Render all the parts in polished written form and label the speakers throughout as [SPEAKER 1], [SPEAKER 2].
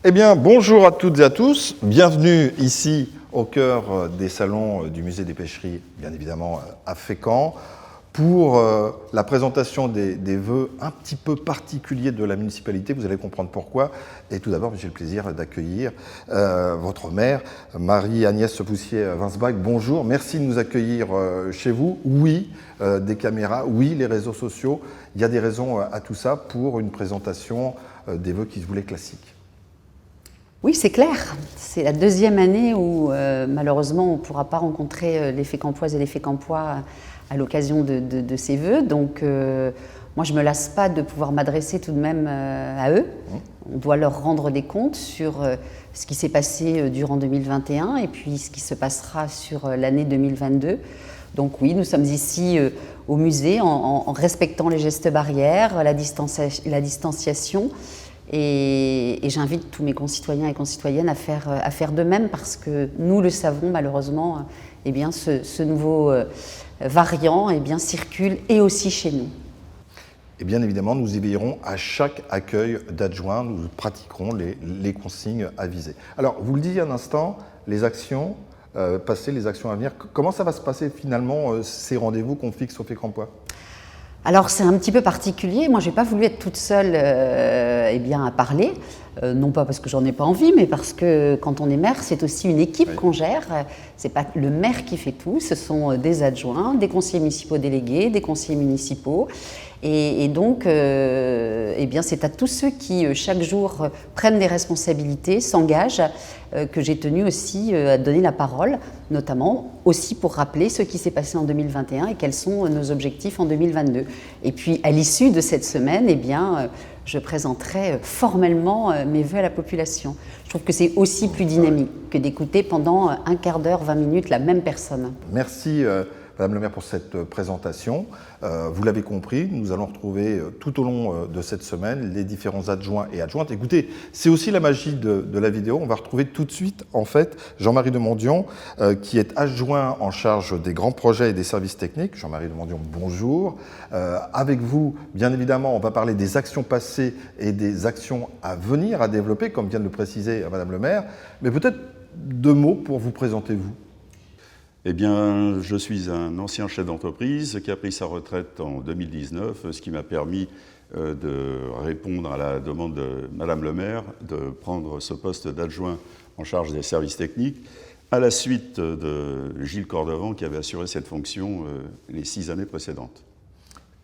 [SPEAKER 1] Eh bien, bonjour à toutes et à tous. Bienvenue ici au cœur des salons du Musée des Pêcheries, bien évidemment à Fécamp, pour la présentation des vœux un petit peu particuliers de la municipalité. Vous allez comprendre pourquoi. Et tout d'abord, j'ai le plaisir d'accueillir votre maire, Marie-Agnès Poussier-Winsbach. Bonjour, merci de nous accueillir chez vous. Oui, des caméras, oui, les réseaux sociaux. Il y a des raisons à tout ça pour une présentation des vœux qui se voulaient classiques.
[SPEAKER 2] Oui, c'est clair. C'est la deuxième année où, malheureusement, on ne pourra pas rencontrer les Fécampoises et les Fécampois à l'occasion de ces vœux. Donc, moi, je ne me lasse pas de pouvoir m'adresser tout de même à eux. On doit leur rendre des comptes sur ce qui s'est passé durant 2021 et puis ce qui se passera sur l'année 2022. Donc oui, nous sommes ici au musée en respectant les gestes barrières, la distanciation. Et j'invite tous mes concitoyens et concitoyennes à faire de même parce que nous le savons malheureusement, eh bien, ce nouveau variant circule et aussi chez nous.
[SPEAKER 1] Et bien évidemment, nous y veillerons à chaque accueil d'adjoints, nous pratiquerons les consignes avisées. Alors, vous le disiez un instant, les actions passées, les actions à venir, comment ça va se passer finalement ces rendez-vous qu'on fixe au Fécampois ?
[SPEAKER 2] Alors c'est un petit peu particulier, moi j'ai pas voulu être toute seule à parler, non pas parce que j'en ai pas envie, mais parce que quand on est maire, c'est aussi une équipe qu'on gère, c'est pas le maire qui fait tout, ce sont des adjoints, des conseillers municipaux délégués, des conseillers municipaux, et donc c'est à tous ceux qui chaque jour prennent des responsabilités, s'engagent, que j'ai tenu aussi à donner la parole, notamment aussi pour rappeler ce qui s'est passé en 2021 et quels sont nos objectifs en 2022. Et puis à l'issue de cette semaine, je présenterai formellement mes vœux à la population. Je trouve que c'est aussi plus dynamique que d'écouter pendant un quart d'heure, 20 minutes la même personne.
[SPEAKER 1] Merci Madame le maire pour cette présentation. Vous l'avez compris, nous allons retrouver tout au long de cette semaine les différents adjoints et adjointes. Écoutez, c'est aussi la magie de la vidéo. On va retrouver tout de suite, en fait, Jean-Marie Demondion, qui est adjoint en charge des grands projets et des services techniques. Jean-Marie Demondion, bonjour. Avec vous, bien évidemment, on va parler des actions passées et des actions à venir, à développer, comme vient de le préciser Madame le maire. Mais peut-être deux mots pour vous présenter, vous.
[SPEAKER 3] Eh bien, je suis un ancien chef d'entreprise qui a pris sa retraite en 2019, ce qui m'a permis de répondre à la demande de Madame le maire de prendre ce poste d'adjoint en charge des services techniques, à la suite de Gilles Cordevant qui avait assuré cette fonction les 6 années précédentes.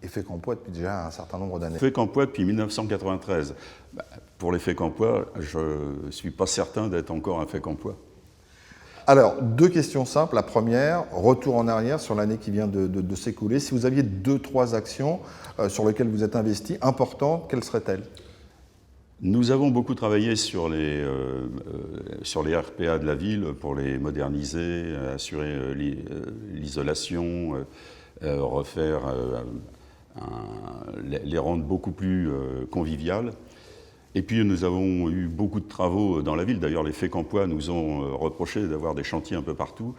[SPEAKER 1] Et Fécampois depuis déjà un certain nombre d'années.
[SPEAKER 3] Fécampois depuis 1993. Pour les Fécampois, je ne suis pas certain d'être encore un Fécampois.
[SPEAKER 1] Alors, deux questions simples. La première, retour en arrière sur l'année qui vient de s'écouler. Si vous aviez 2-3 actions sur lesquelles vous êtes investi, importantes, quelles seraient-elles ?
[SPEAKER 3] Nous avons beaucoup travaillé sur les RPA de la ville pour les moderniser, assurer l'isolation, refaire, les rendre beaucoup plus conviviales. Et puis nous avons eu beaucoup de travaux dans la ville. D'ailleurs, les Fécampois nous ont reproché d'avoir des chantiers un peu partout.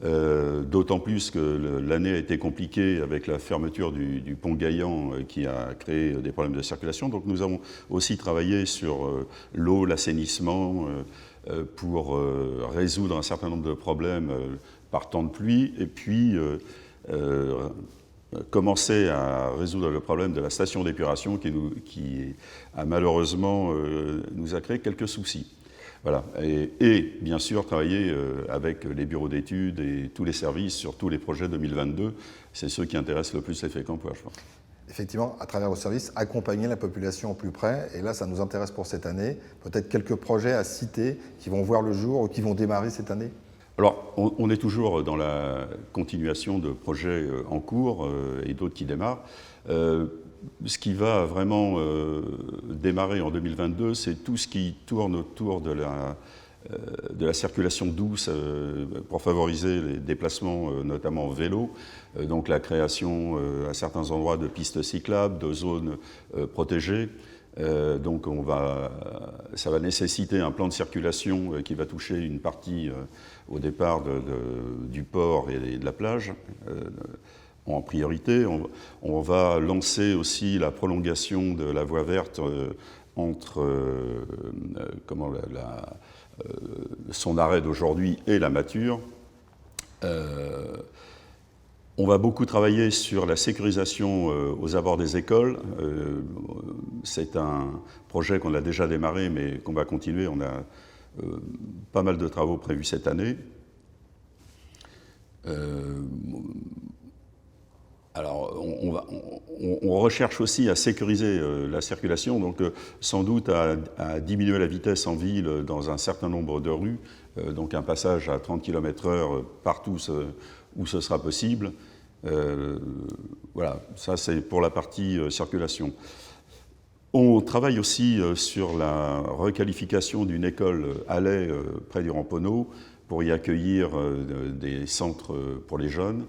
[SPEAKER 3] D'autant plus que l'année a été compliquée avec la fermeture du pont Gaillan qui a créé des problèmes de circulation. Donc nous avons aussi travaillé sur l'eau, l'assainissement, pour résoudre un certain nombre de problèmes par temps de pluie. Et puis commencer à résoudre le problème de la station d'épuration qui a malheureusement nous a créé quelques soucis. Voilà. Et bien sûr travailler avec les bureaux d'études et tous les services sur tous les projets 2022, c'est ceux qui intéressent le plus les Fécampois, je pense.
[SPEAKER 1] Effectivement, à travers vos services, accompagner la population au plus près, et là ça nous intéresse pour cette année, peut-être quelques projets à citer qui vont voir le jour ou qui vont démarrer cette année ?
[SPEAKER 3] Alors, on est toujours dans la continuation de projets en cours et d'autres qui démarrent. Ce qui va vraiment démarrer en 2022, c'est tout ce qui tourne autour de la circulation douce pour favoriser les déplacements, notamment en vélo. Donc la création à certains endroits de pistes cyclables, de zones protégées. Donc ça va nécessiter un plan de circulation qui va toucher une partie au départ du port et de la plage en priorité. On va lancer aussi la prolongation de la voie verte entre son arrêt d'aujourd'hui et la mature. On va beaucoup travailler sur la sécurisation aux abords des écoles. C'est un projet qu'on a déjà démarré, mais qu'on va continuer. On a pas mal de travaux prévus cette année. Alors, on recherche aussi à sécuriser la circulation, donc sans doute à diminuer la vitesse en ville dans un certain nombre de rues, donc un passage à 30 km/h partout où ce sera possible. Voilà, ça c'est pour la partie circulation. On travaille aussi sur la requalification d'une école à Lay près du Ramponneau pour y accueillir des centres pour les jeunes,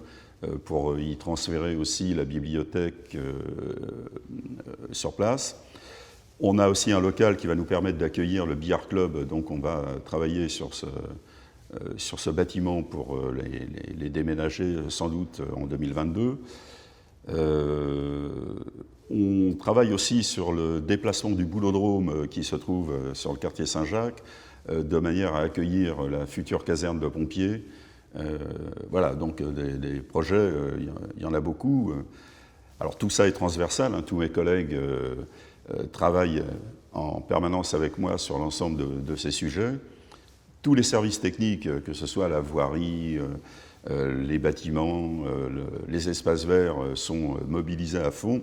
[SPEAKER 3] pour y transférer aussi la bibliothèque sur place. On a aussi un local qui va nous permettre d'accueillir le billard club, donc on va travailler sur ce bâtiment pour les déménager sans doute en 2022. On travaille aussi sur le déplacement du boulodrome qui se trouve sur le quartier Saint-Jacques, de manière à accueillir la future caserne de pompiers. Voilà, donc des projets, il y en a beaucoup. Alors tout ça est transversal, hein, tous mes collègues travaillent en permanence avec moi sur l'ensemble de ces sujets. Tous les services techniques, que ce soit la voirie, les bâtiments, les espaces verts, sont mobilisés à fond.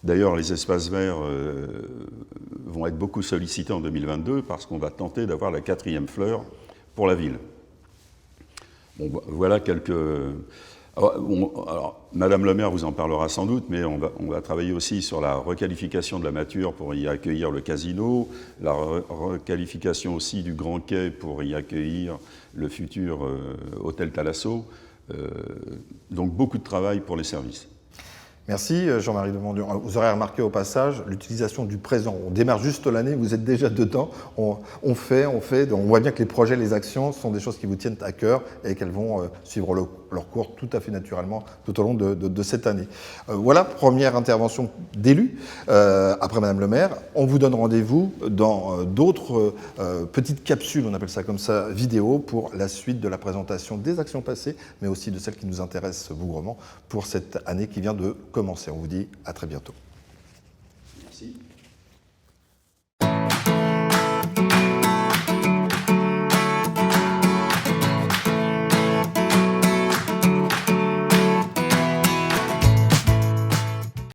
[SPEAKER 3] D'ailleurs, les espaces verts vont être beaucoup sollicités en 2022 parce qu'on va tenter d'avoir la 4e fleur pour la ville. Bon, voilà quelques... Alors, Madame le maire vous en parlera sans doute, mais on va travailler aussi sur la requalification de la Mature pour y accueillir le casino, la requalification aussi du Grand Quai pour y accueillir le futur hôtel Thalasso. Donc beaucoup de travail pour les services.
[SPEAKER 1] Merci Jean-Marie Demandur. Vous aurez remarqué au passage l'utilisation du présent. On démarre juste l'année, vous êtes déjà dedans. On fait. On voit bien que les projets, les actions sont des choses qui vous tiennent à cœur et qu'elles vont suivre leur cours tout à fait naturellement tout au long de cette année. Voilà, première intervention d'élu. Après Madame le maire, on vous donne rendez-vous dans d'autres petites capsules, on appelle ça comme ça, vidéo, pour la suite de la présentation des actions passées, mais aussi de celles qui nous intéressent bougrement pour cette année qui vient de commencer. On vous dit à très bientôt.